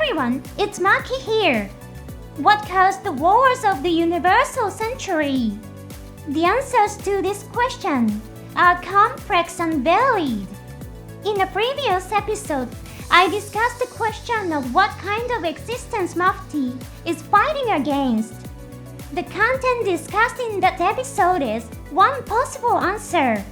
everyone, it's Maki here. What caused the wars of the universal century? The answers to this question are complex and varied. In a previous episode, I discussed the question of what kind of existence Maki is fighting against. The content discussed in that episode is one possible answer.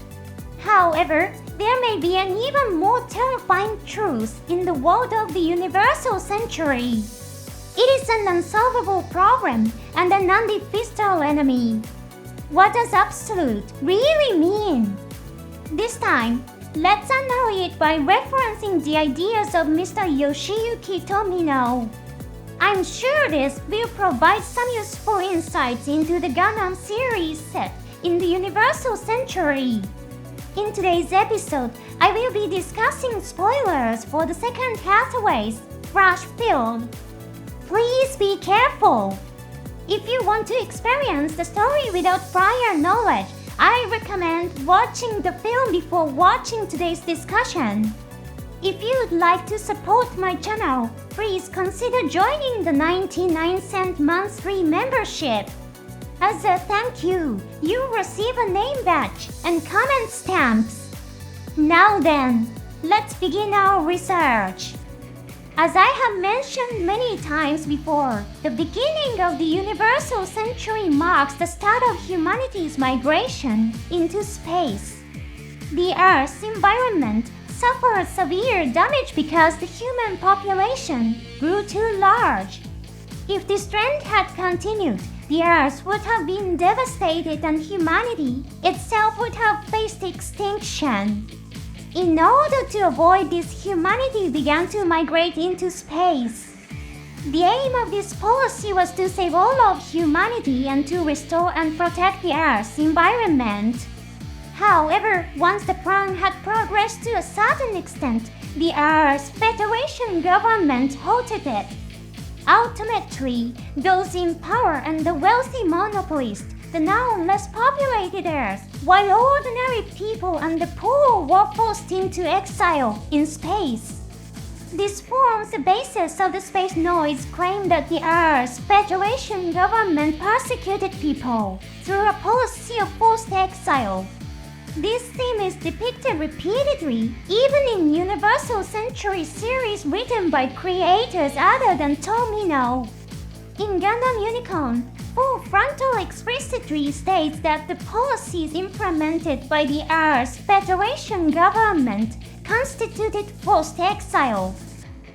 However, there may be an even more terrifying truth in the world of the universal century. It is an unsolvable problem and an undefeatable enemy. What does absolute really mean? This time, let's unknow it by referencing the ideas of Mr. Yoshiyuki Tomino. I'm sure this will provide some useful insights into the Gundam series set in the universal century. In today's episode, I will be discussing spoilers for the second Hathaway's Flash Field. Please be careful! If you want to experience the story without prior knowledge, I recommend watching the film before watching today's discussion. If you'd like to support my channel, please consider joining the 99-cent monthly membership. As a thank you, you'll receive a name badge and comment stamps. Now then, let's begin our research. As I have mentioned many times before, the beginning of the universal century marks the start of humanity's migration into space. The Earth's environment suffered severe damage because the human population grew too large. If this trend had continued, the Earth would have been devastated and humanity itself would have faced extinction. In order to avoid this, humanity began to migrate into space. The aim of this policy was to save all of humanity and to restore and protect the Earth's environment. However, once the plan had progressed to a certain extent, the Earth's Federation government halted it. Ultimately, those in power and the wealthy monopolists, the now less populated Earth, while ordinary people and the poor were forced into exile in space. This forms the basis of the Space Noise claim that the Earth's Federation government persecuted people through a policy of forced exile. This theme is depicted repeatedly, even in Universal Century series written by creators other than Tomino. In Gundam Unicorn, Full Frontal explicitly states that the policies implemented by the Earth's Federation government constituted forced exile.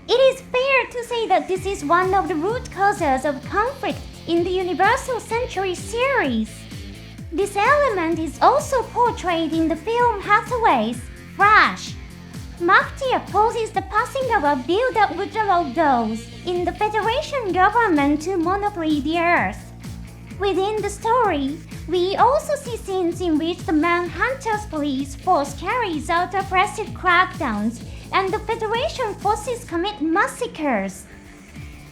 It is fair to say that this is one of the root causes of conflict in the Universal Century series. This element is also portrayed in the film Hathaway's Flash. Maki opposes the passing of a bill that would allow those in the Federation government to monopoly the Earth. Within the story, we also see scenes in which the Manhunter's police force carries out oppressive crackdowns and the Federation forces commit massacres.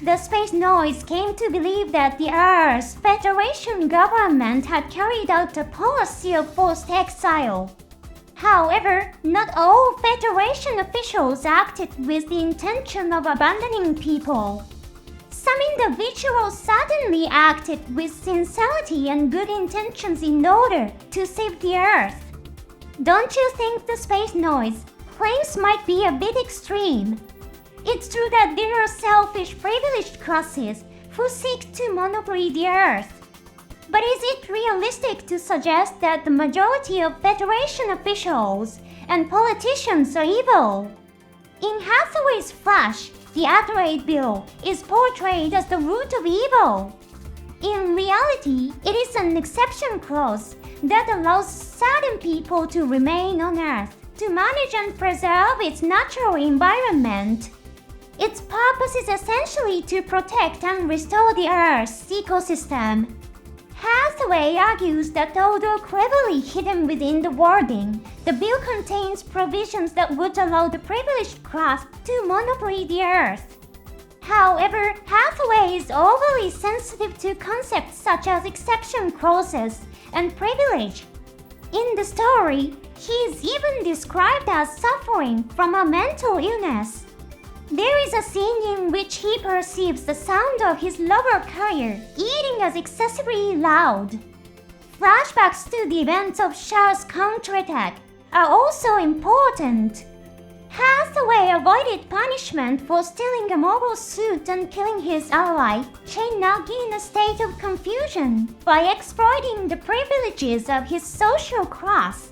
The Space Noise came to believe that the Earth's Federation government had carried out a policy of forced exile. However, not all Federation officials acted with the intention of abandoning people. Some individuals suddenly acted with sincerity and good intentions in order to save the Earth. Don't you think the Space Noise claims might be a bit extreme? It's true that there are selfish, privileged classes who seek to monopoly the Earth. But is it realistic to suggest that the majority of Federation officials and politicians are evil? In Hathaway's Flash, the Hathaway Bill is portrayed as the root of evil. In reality, it is an exception clause that allows certain people to remain on Earth to manage and preserve its natural environment. Its purpose is essentially to protect and restore the Earth's ecosystem. Hathaway argues that although cleverly hidden within the wording, the bill contains provisions that would allow the privileged class to monopoly the Earth. However, Hathaway is overly sensitive to concepts such as exception clauses and privilege. In the story, he is even described as suffering from a mental illness. There is a scene in which he perceives the sound of his lover carrier eating as excessively loud. Flashbacks to the events of Charles' counterattack are also important. Hathaway avoided punishment for stealing a mobile suit and killing his ally, Chain Nagi, in a state of confusion by exploiting the privileges of his social class.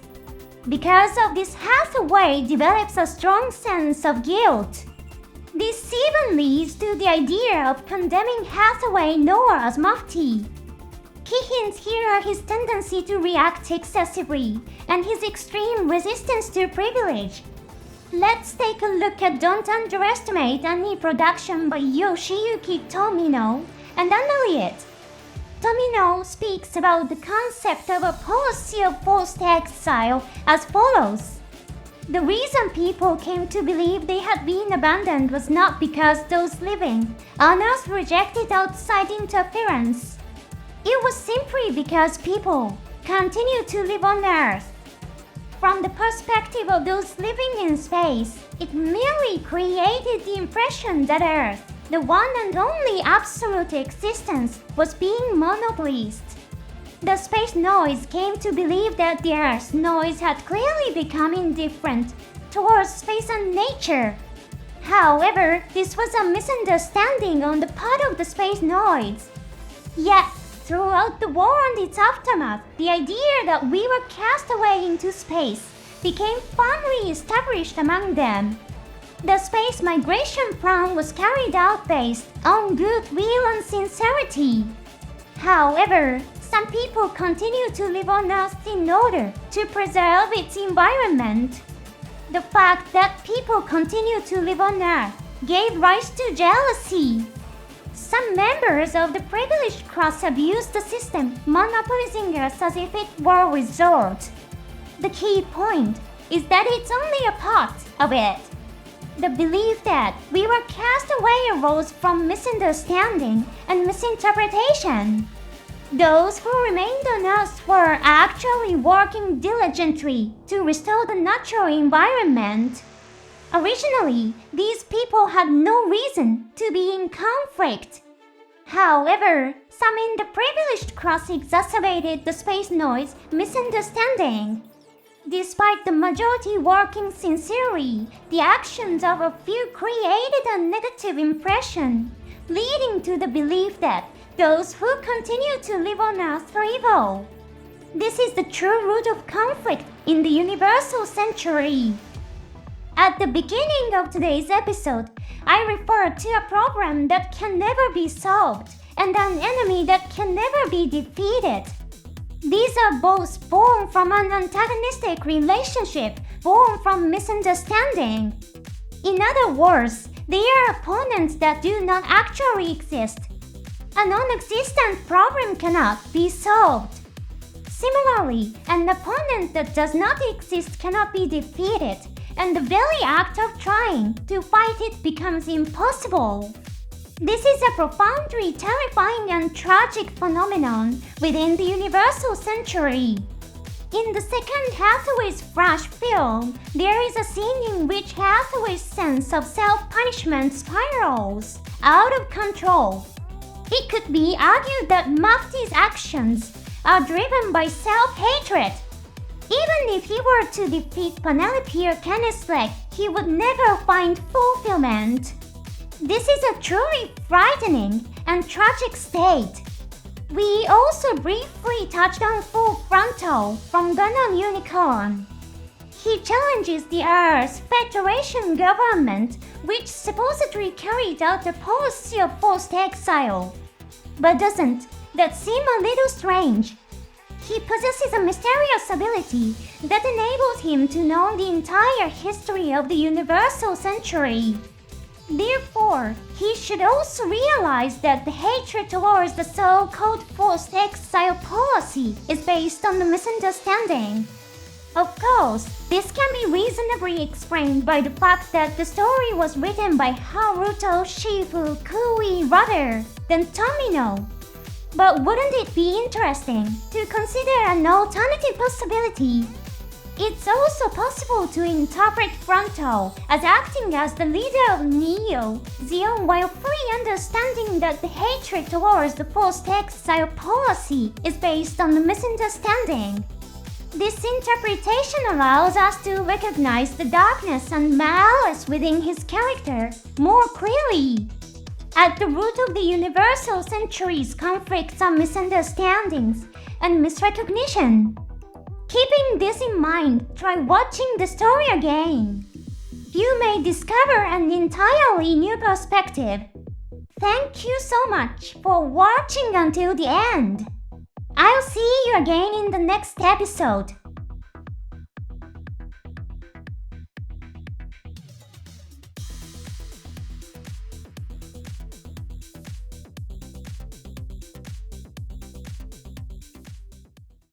Because of this, Hathaway develops a strong sense of guilt. This even leads to the idea of condemning Hathaway Noah as Maki. Key hints here are his tendency to react excessively and his extreme resistance to privilege. Let's take a look at Don't Underestimate Any production by Yoshiyuki Tomino and analyze it. Tomino speaks about the concept of a policy of forced exile as follows. The reason people came to believe they had been abandoned was not because those living on Earth rejected outside interference. It was simply because people continued to live on Earth. From the perspective of those living in space, it merely created the impression that Earth, the one and only absolute existence, was being monopolized. The space noise came to believe that the Earth's noise had clearly become indifferent towards space and nature. However, this was a misunderstanding on the part of the space noise. Yet, throughout the war and its aftermath, the idea that we were cast away into space became firmly established among them. The space migration plan was carried out based on goodwill and sincerity. However, some people continue to live on Earth in order to preserve its environment. The fact that people continue to live on Earth gave rise to jealousy. Some members of the privileged class abused the system, monopolizing Earth as if it were a resort. The key point is that it's only a part of it. The belief that we were cast away arose from misunderstanding and misinterpretation. Those who remained on Earth were actually working diligently to restore the natural environment. Originally, these people had no reason to be in conflict. However, some in the privileged class exacerbated the space noise misunderstanding. Despite the majority working sincerely, the actions of a few created a negative impression, leading to the belief that those who continue to live on Earth are evil. This is the true root of conflict in the universal century. At the beginning of today's episode, I referred to a problem that can never be solved and an enemy that can never be defeated. These are both born from an antagonistic relationship, born from misunderstanding. In other words, they are opponents that do not actually exist. A non-existent problem cannot be solved. Similarly, an opponent that does not exist cannot be defeated, and the very act of trying to fight it becomes impossible. This is a profoundly terrifying and tragic phenomenon within the universal century. In the second Hathaway's Flash film, there is a scene in which Hathaway's sense of self-punishment spirals out of control. It could be argued that Mafty's actions are driven by self-hatred. Even if he were to defeat Penelope or Kenneslek, he would never find fulfillment. This is a truly frightening and tragic state. We also briefly touched on Full Frontal from Gundam Unicorn. He challenges the Earth's Federation government, which supposedly carried out a policy of forced exile. But doesn't that seem a little strange? He possesses a mysterious ability that enables him to know the entire history of the universal century. Therefore, he should also realize that the hatred towards the so-called forced exile policy is based on the misunderstanding. Of course, this can be reasonably explained by the fact that the story was written by Haruto Shifukui rather than Tomino. But wouldn't it be interesting to consider an alternative possibility? It's also possible to interpret Fronto as acting as the leader of Neo, Zion, while fully understanding that the hatred towards the forced exile policy is based on a misunderstanding. This interpretation allows us to recognize the darkness and malice within his character more clearly. At the root of the universal century's conflicts are misunderstandings and misrecognition. Keeping this in mind, try watching the story again. You may discover an entirely new perspective. Thank you so much for watching until the end. I'll see you again in the next episode.